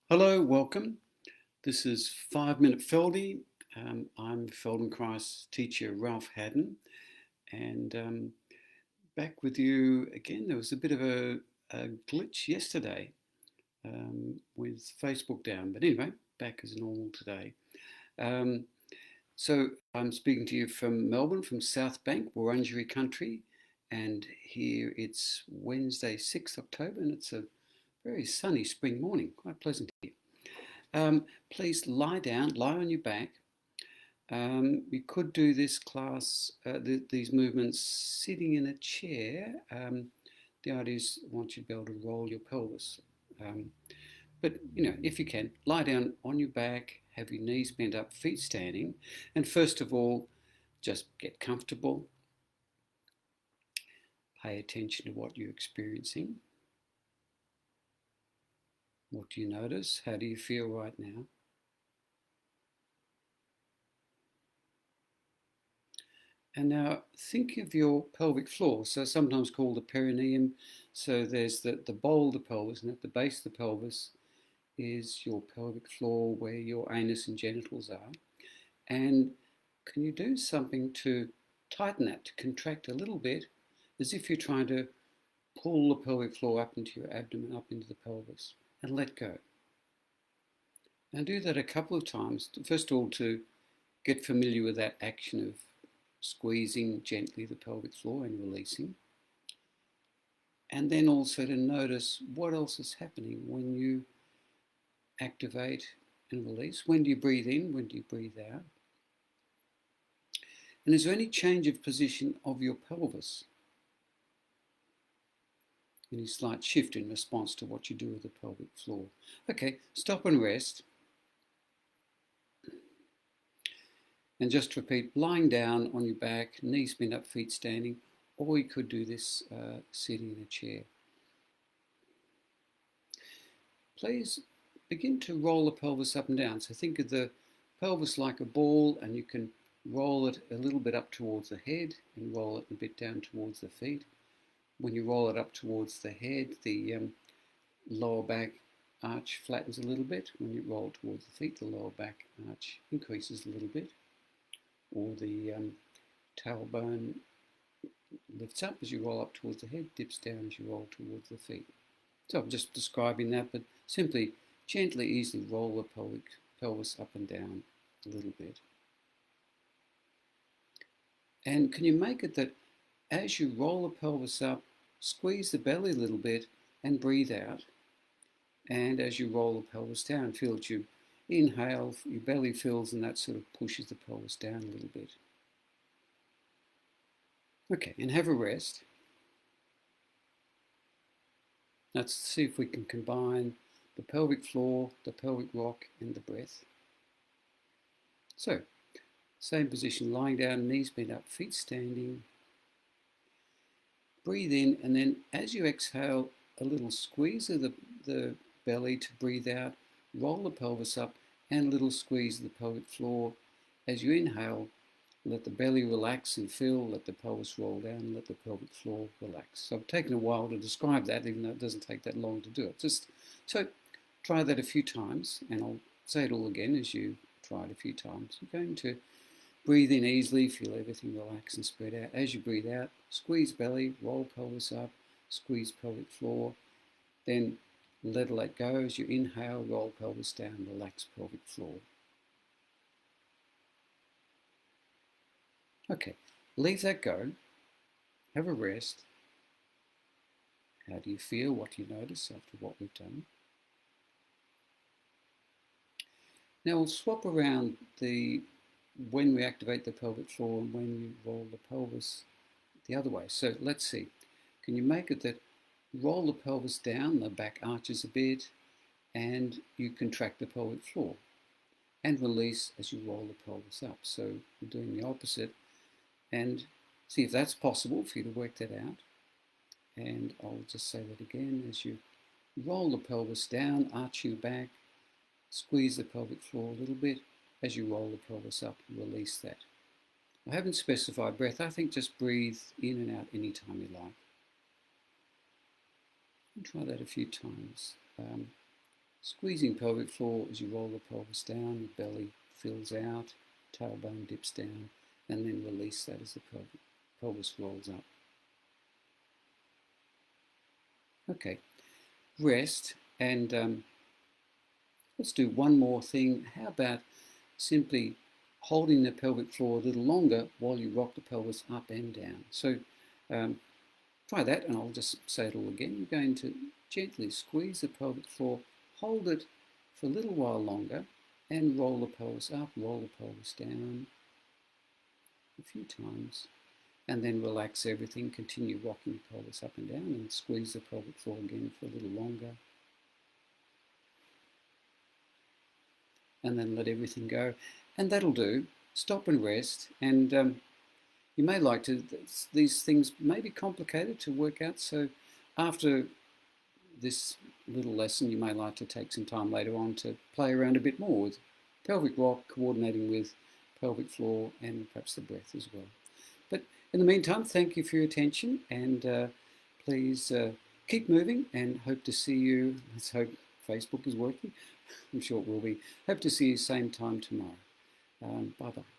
Hello, welcome. This is 5 Minute Feldy. I'm Feldenkrais teacher Ralph Haddon, and back with you again. There was a bit of a glitch yesterday with Facebook down, but anyway, back as normal today. Um, so I'm speaking to you from Melbourne, from South Bank, Wurundjeri country, and here it's Wednesday, 6th October, and it's a very sunny spring morning, quite pleasant here. Please lie down, lie on your back. You could do this class, these movements sitting in a chair. The idea is I want you to be able to roll your pelvis. Um, but, if you can, lie down on your back, have your knees bent up, feet standing. And first of all, just get comfortable. Pay attention to what you're experiencing. What do you notice? How do you feel right now? And now think of your pelvic floor, so sometimes called the perineum. So there's the bowl of the pelvis, and at the base of the pelvis is your pelvic floor where your anus and genitals are. And can you do something to tighten that, to contract a little bit, as if you're trying to pull the pelvic floor up into your abdomen, up into the pelvis, and let go. Now do that a couple of times, first of all to get familiar with that action of squeezing gently the pelvic floor and releasing. And then also to notice what else is happening when you activate and release. When do you breathe in? When do you breathe out? And is there any change of position of your pelvis? Any slight shift in response to what you do with the pelvic floor? Okay, stop and rest. And just repeat, lying down on your back, knees bent up, feet standing, or you could do this sitting in a chair. Please begin to roll the pelvis up and down. So think of the pelvis like a ball, and you can roll it a little bit up towards the head and roll it a bit down towards the feet. When you roll it up towards the head, the lower back arch flattens a little bit. When you roll towards the feet, the lower back arch increases a little bit. Or the tailbone lifts up as you roll up towards the head, dips down as you roll towards the feet. So I'm just describing that, but simply gently, easily roll the pelvis up and down a little bit. And can you make it that as you roll the pelvis up, squeeze the belly a little bit and breathe out. And as you roll the pelvis down, feel that you inhale, your belly fills, and that sort of pushes the pelvis down a little bit. Okay, and have a rest. Let's see if we can combine the pelvic floor, the pelvic rock, and the breath. So, same position, lying down, knees bent up, feet standing. Breathe in, and then as you exhale, a little squeeze of the belly to breathe out, roll the pelvis up, and a little squeeze of the pelvic floor. As you inhale, let the belly relax and fill, let the pelvis roll down, let the pelvic floor relax. So I've taken a while to describe that, even though it doesn't take that long to do it. So try that a few times, and I'll say it all again as you try it a few times. You're going to breathe in easily, feel everything relax and spread out. As you breathe out, squeeze belly, roll pelvis up, squeeze pelvic floor. Then let go as you inhale, roll pelvis down, relax pelvic floor. Okay, leave that go. Have a rest. How do you feel? What do you notice after what we've done? Now we'll swap around when we activate the pelvic floor and when you roll the pelvis the other way. So let's see. Can you make it that roll the pelvis down, the back arches a bit, and you contract the pelvic floor, and release as you roll the pelvis up. So we're doing the opposite, and see if that's possible for you to work that out. And I'll just say that again. As you roll the pelvis down, arch your back, squeeze the pelvic floor a little bit. As you roll the pelvis up, release that. I haven't specified breath. I think just breathe in and out anytime you like. And try that a few times. Squeezing pelvic floor as you roll the pelvis down, the belly fills out, tailbone dips down, and then release that as the pelvis rolls up. Okay, rest, and let's do one more thing. How about simply holding the pelvic floor a little longer while you rock the pelvis up and down? So try that, and I'll just say it all again. You're going to gently squeeze the pelvic floor, hold it for a little while longer, and roll the pelvis up, roll the pelvis down a few times, and then relax everything. Continue rocking the pelvis up and down, and squeeze the pelvic floor again for a little longer. And then let everything go. And that'll do. Stop and rest. And you may like to, these things may be complicated to work out. So after this little lesson, you may like to take some time later on to play around a bit more with pelvic rock, coordinating with pelvic floor and perhaps the breath as well. But in the meantime, thank you for your attention, and please keep moving, and hope to see you. Let's hope Facebook is working. I'm sure it will be. Hope to see you same time tomorrow. Bye-bye.